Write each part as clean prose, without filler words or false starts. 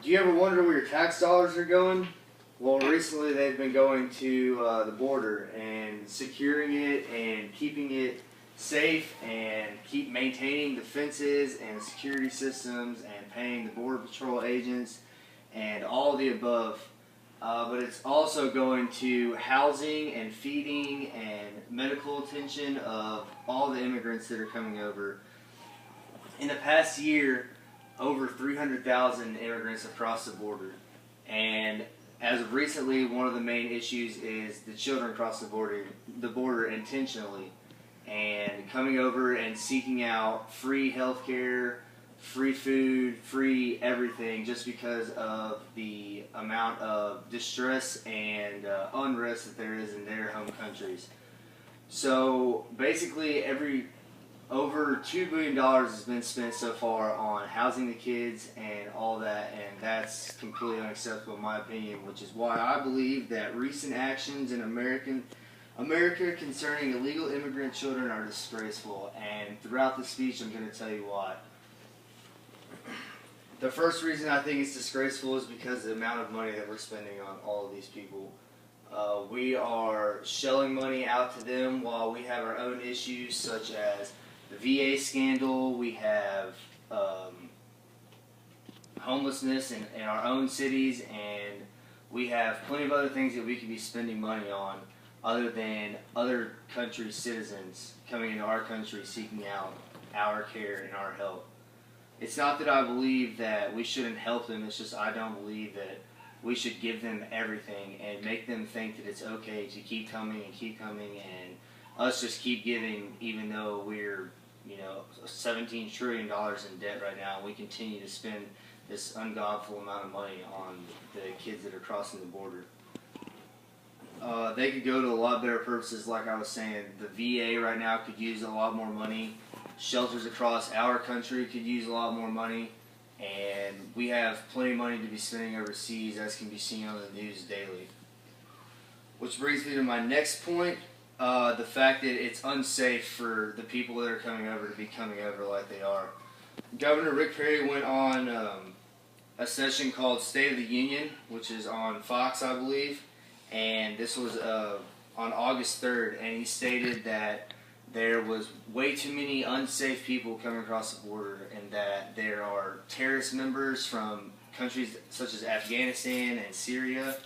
Do you ever wonder where your tax dollars are going? Well, recently they've been going to the border and securing it and keeping it safe and keep maintaining the fences and security systems and paying the border patrol agents and all of the above. But it's also going to housing and feeding and medical attention of all the immigrants that are coming over. In the past year, over 300,000 immigrants have crossed the border. And as of recently, one of the main issues is the children cross the border intentionally and coming over and seeking out free health care, free food, free everything, just because of the amount of distress and unrest that there is in their home countries. So basically over $2 billion has been spent so far on housing the kids and all that, and that's completely unacceptable in my opinion, which is why I believe that recent actions in America concerning illegal immigrant children are disgraceful, and throughout the speech I'm going to tell you why. The first reason I think it's disgraceful is because of the amount of money that we're spending on all of these people. We are shelling money out to them while we have our own issues such as the VA scandal, we have homelessness in our own cities, and we have plenty of other things that we could be spending money on other than other countries' citizens coming into our country seeking out our care and our help. It's not that I believe that we shouldn't help them, it's just I don't believe that we should give them everything and make them think that it's okay to keep coming and us just keep giving even though we're $17 trillion in debt right now, and we continue to spend this ungodful amount of money on the kids that are crossing the border. They could go to a lot better purposes, like I was saying. The VA right now could use a lot more money. Shelters across our country could use a lot more money. And we have plenty of money to be spending overseas, as can be seen on the news daily. Which brings me to my next point. The fact that it's unsafe for the people that are coming over to be coming over like they are. Governor Rick Perry went on a session called State of the Union, which is on Fox, I believe, and this was on August 3rd, and he stated that there was way too many unsafe people coming across the border and that there are terrorist members from countries such as Afghanistan and Syria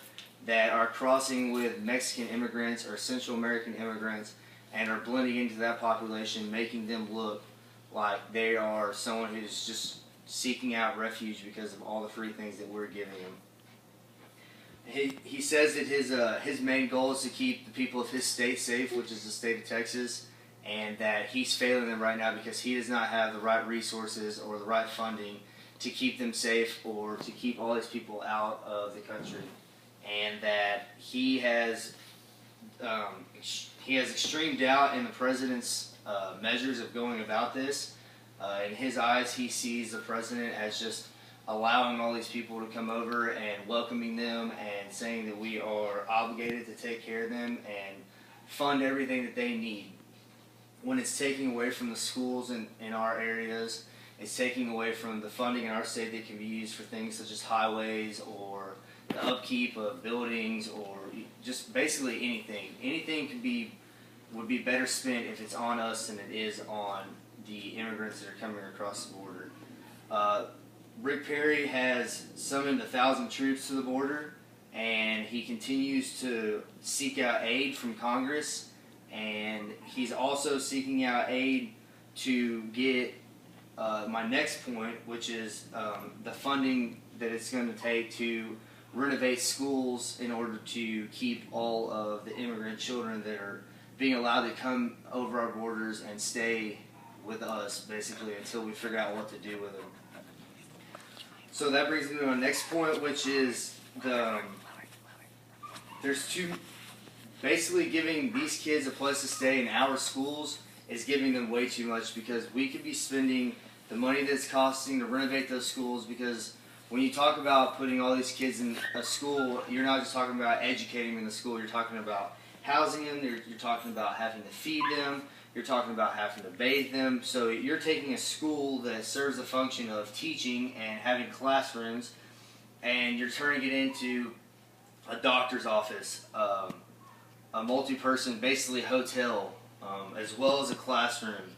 that are crossing with Mexican immigrants or Central American immigrants and are blending into that population, making them look like they are someone who's just seeking out refuge because of all the free things that we're giving them. He says that his main goal is to keep the people of his state safe, which is the state of Texas, and that he's failing them right now because he does not have the right resources or the right funding to keep them safe or to keep all these people out of the country. And that he has extreme doubt in the president's measures of going about this. In his eyes, he sees the president as just allowing all these people to come over and welcoming them and saying that we are obligated to take care of them and fund everything that they need. When it's taking away from the schools in our areas, it's taking away from the funding in our state that can be used for things such as highways or the upkeep of buildings or just basically anything. Anything would be better spent if it's on us than it is on the immigrants that are coming across the border. Rick Perry has summoned 1,000 troops to the border, and he continues to seek out aid from Congress, and he's also seeking out aid to get my next point, which is the funding that it's going to take to renovate schools in order to keep all of the immigrant children that are being allowed to come over our borders and stay with us, basically, until we figure out what to do with them. So that brings me to my next point, which is basically giving these kids a place to stay in our schools is giving them way too much, because we could be spending the money that's costing to renovate those schools, because when you talk about putting all these kids in a school, you're not just talking about educating them in the school, you're talking about housing them, you're talking about having to feed them, you're talking about having to bathe them. So you're taking a school that serves the function of teaching and having classrooms and you're turning it into a doctor's office, a multi-person, basically hotel, as well as a classroom,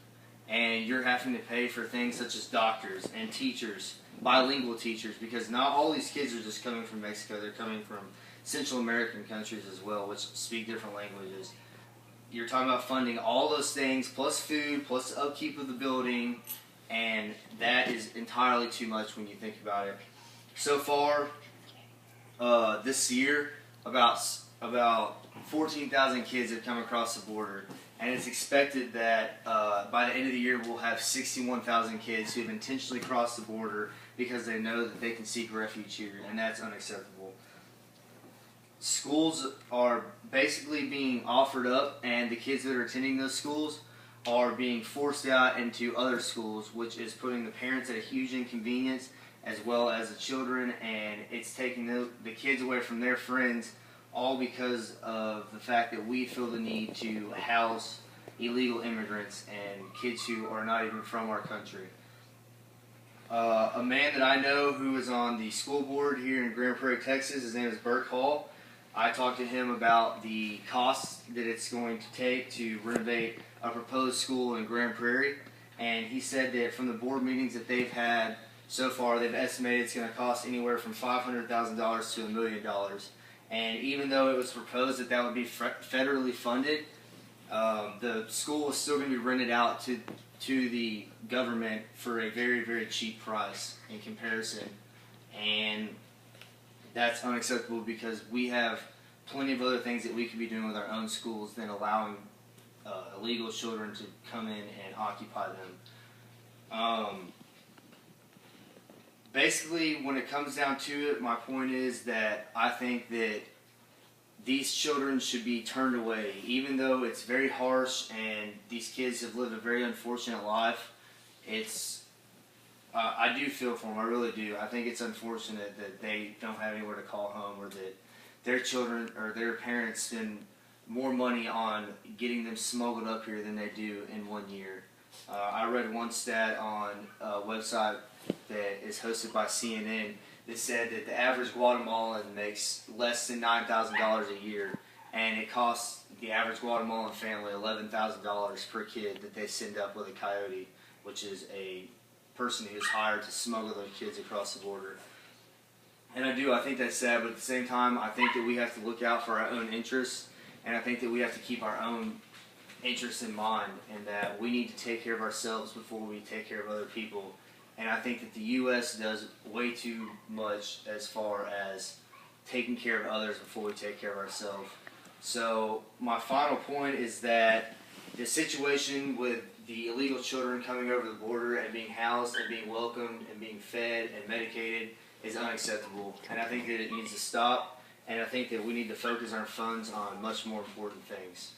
and you're having to pay for things such as doctors and teachers, bilingual teachers, because not all these kids are just coming from Mexico, they're coming from Central American countries as well, which speak different languages. You're talking about funding all those things, plus food, plus upkeep of the building, and that is entirely too much when you think about it. So far, this year, about 14,000 kids have come across the border, and it's expected that by the end of the year we'll have 61,000 kids who have intentionally crossed the border because they know that they can seek refuge here, and that's unacceptable. Schools are basically being offered up, and the kids that are attending those schools are being forced out into other schools, which is putting the parents at a huge inconvenience as well as the children, and it's taking the kids away from their friends, all because of the fact that we feel the need to house illegal immigrants and kids who are not even from our country. A man that I know who is on the school board here in Grand Prairie, Texas, his name is Burke Hall. I talked to him about the costs that it's going to take to renovate a proposed school in Grand Prairie, and he said that from the board meetings that they've had so far, they've estimated it's going to cost anywhere from $500,000 to $1 million. And even though it was proposed that that would be federally funded, the school is still going to be rented out to the government for a very, very cheap price in comparison. And that's unacceptable because we have plenty of other things that we could be doing with our own schools than allowing illegal children to come in and occupy them. Basically, when it comes down to it, my point is that I think that these children should be turned away, even though it's very harsh and these kids have lived a very unfortunate life. I do feel for them, I really do. I think it's unfortunate that they don't have anywhere to call home, or that their children or their parents spend more money on getting them smuggled up here than they do in 1 year. I read one stat on a website that is hosted by CNN that said that the average Guatemalan makes less than $9,000 a year, and it costs the average Guatemalan family $11,000 per kid that they send up with a coyote, which is a person who's hired to smuggle those kids across the border. And I think that's sad, but at the same time, I think that we have to look out for our own interests, and I think that we have to keep our own interests in mind, and that we need to take care of ourselves before we take care of other people. And I think that the U.S. does way too much as far as taking care of others before we take care of ourselves. So my final point is that the situation with the illegal children coming over the border and being housed and being welcomed and being fed and medicated is unacceptable. And I think that it needs to stop, and I think that we need to focus our funds on much more important things.